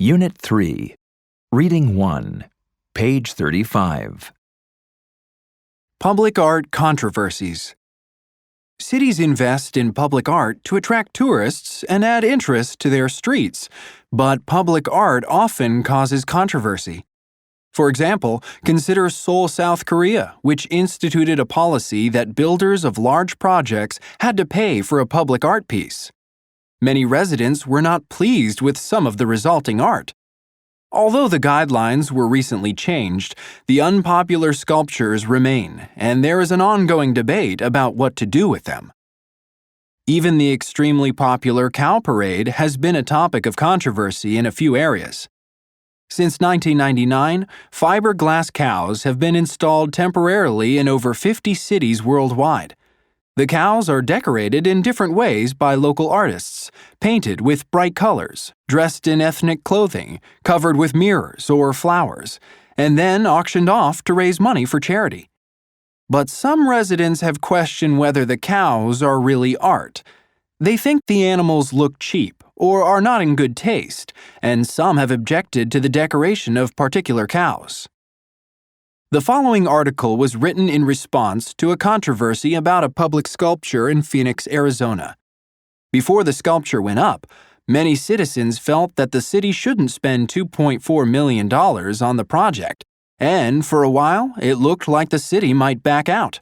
Unit 3, Reading 1, page 35. Public art controversies. Cities invest in public art to attract tourists and add interest to their streets, but public art often causes controversy. For example, consider Seoul, South Korea, which instituted a policy that builders of large projects had to pay for a public art piece. Many residents were not pleased with some of the resulting art. Although the guidelines were recently changed, the unpopular sculptures remain, and there is an ongoing debate about what to do with them. Even the extremely popular cow parade has been a topic of controversy in a few areas. Since 1999, fiberglass cows have been installed temporarily in over 50 cities worldwide. The cows are decorated in different ways by local artists, painted with bright colors, dressed in ethnic clothing, covered with mirrors or flowers, and then auctioned off to raise money for charity. But some residents have questioned whether the cows are really art. They think the animals look cheap or are not in good taste, and some have objected to the decoration of particular cows. The following article was written in response to a controversy about a public sculpture in Phoenix, Arizona. Before the sculpture went up, many citizens felt that the city shouldn't spend $2.4 million on the project, and for a while, it looked like the city might back out.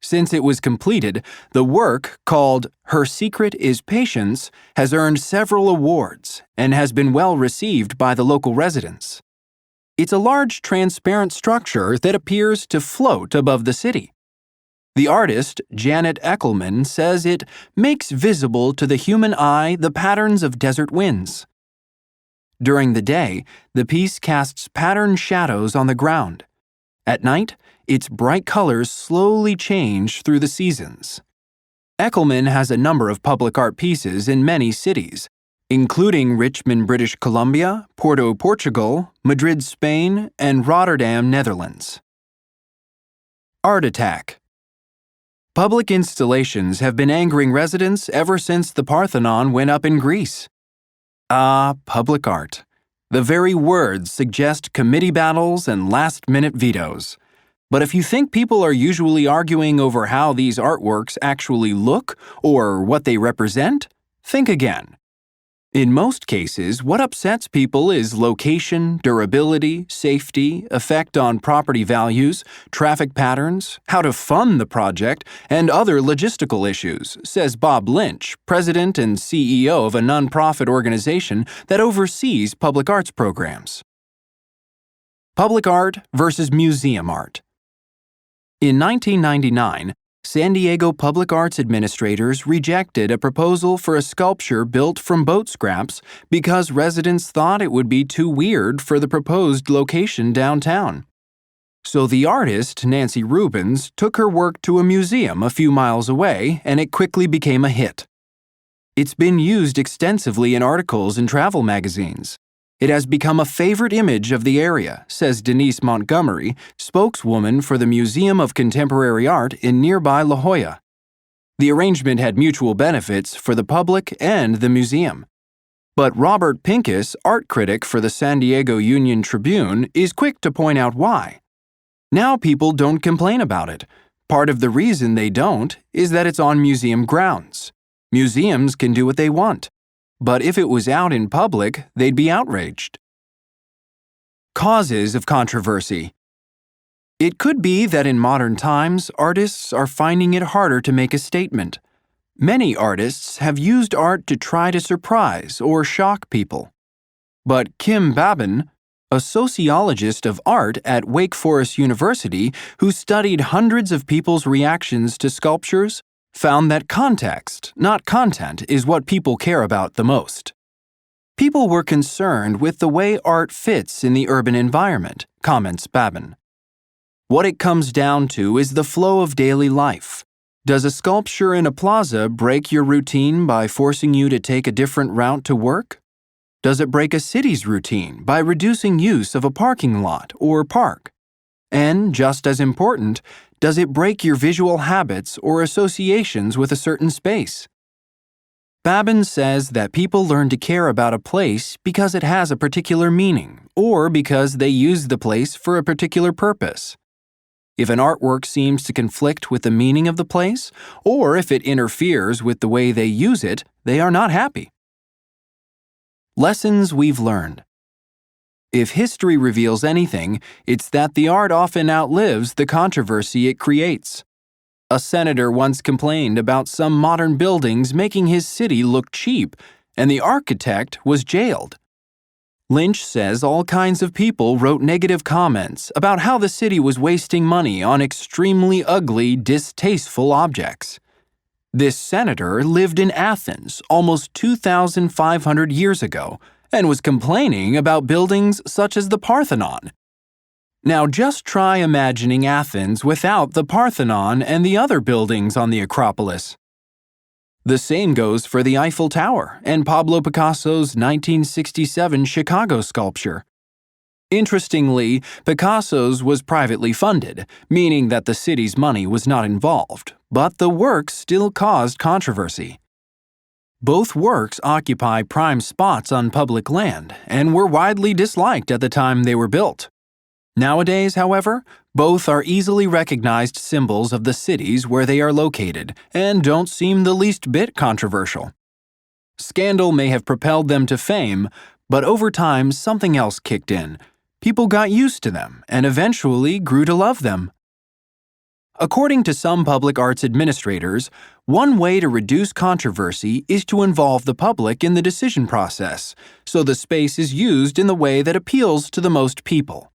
Since it was completed, the work, called Her Secret is Patience, has earned several awards and has been well received by the local residents. It's a large, transparent structure that appears to float above the city. The artist, Janet Eckelman, says it makes visible to the human eye the patterns of desert winds. During the day, the piece casts patterned shadows on the ground. At night, its bright colors slowly change through the seasons. Eckelman has a number of public art pieces in many cities, including Richmond, British Columbia, Porto, Portugal, Madrid, Spain, and Rotterdam, Netherlands. Art attack. Public installations have been angering residents ever since the Parthenon went up in Greece. Public art. The very words suggest committee battles and last-minute vetoes. But if you think people are usually arguing over how these artworks actually look or what they represent, think again. In most cases, what upsets people is location, durability, safety, effect on property values, traffic patterns, how to fund the project, and other logistical issues, says Bob Lynch, president and CEO of a nonprofit organization that oversees public arts programs. Public art versus museum art. In 1999, San Diego Public Arts administrators rejected a proposal for a sculpture built from boat scraps because residents thought it would be too weird for the proposed location downtown. So the artist, Nancy Rubens, took her work to a museum a few miles away, and it quickly became a hit. It's been used extensively in articles and travel magazines. It has become a favorite image of the area, says Denise Montgomery, spokeswoman for the Museum of Contemporary Art in nearby La Jolla. The arrangement had mutual benefits for the public and the museum. But Robert Pincus, art critic for the San Diego Union Tribune, is quick to point out why. Now people don't complain about it. Part of the reason they don't is that it's on museum grounds. Museums can do what they want. But if it was out in public, they'd be outraged. Causes of controversy. It could be that in modern times, artists are finding it harder to make a statement. Many artists have used art to try to surprise or shock people. But Kim Babin, a sociologist of art at Wake Forest University who studied hundreds of people's reactions to sculptures, found that context, not content, is what people care about the most. People were concerned with the way art fits in the urban environment, comments Babin. What it comes down to is the flow of daily life. Does a sculpture in a plaza break your routine by forcing you to take a different route to work? Does it break a city's routine by reducing use of a parking lot or park? And, just as important, does it break your visual habits or associations with a certain space? Babin says that people learn to care about a place because it has a particular meaning, or because they use the place for a particular purpose. If an artwork seems to conflict with the meaning of the place, or if it interferes with the way they use it, they are not happy. Lessons we've learned. If history reveals anything, it's that the art often outlives the controversy it creates. A senator once complained about some modern buildings making his city look cheap, and the architect was jailed. Lynch says all kinds of people wrote negative comments about how the city was wasting money on extremely ugly, distasteful objects. This senator lived in Athens almost 2,500 years ago and was complaining about buildings such as the Parthenon. Now just try imagining Athens without the Parthenon and the other buildings on the Acropolis. The same goes for the Eiffel Tower and Pablo Picasso's 1967 Chicago sculpture. Interestingly, Picasso's was privately funded, meaning that the city's money was not involved, but the works still caused controversy. Both works occupy prime spots on public land and were widely disliked at the time they were built. Nowadays, however, both are easily recognized symbols of the cities where they are located and don't seem the least bit controversial. Scandal may have propelled them to fame, but over time something else kicked in. People got used to them and eventually grew to love them. According to some public arts administrators, one way to reduce controversy is to involve the public in the decision process, so the space is used in the way that appeals to the most people.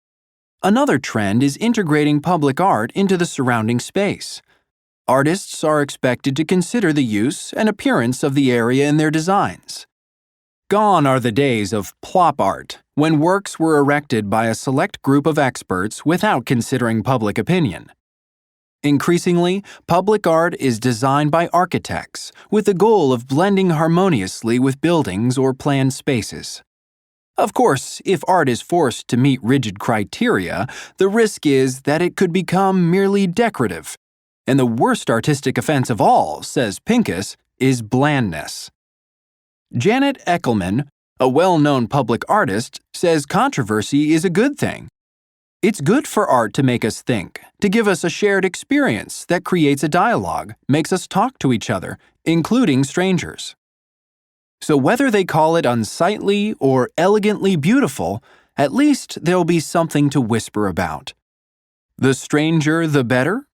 Another trend is integrating public art into the surrounding space. Artists are expected to consider the use and appearance of the area in their designs. Gone are the days of plop art, when works were erected by a select group of experts without considering public opinion. Increasingly, public art is designed by architects with the goal of blending harmoniously with buildings or planned spaces. Of course, if art is forced to meet rigid criteria, the risk is that it could become merely decorative. And the worst artistic offense of all, says Pincus, is blandness. Janet Eckelman, a well-known public artist, says controversy is a good thing. It's good for art to make us think, to give us a shared experience that creates a dialogue, makes us talk to each other, including strangers. So whether they call it unsightly or elegantly beautiful, at least there'll be something to whisper about. The stranger, the better?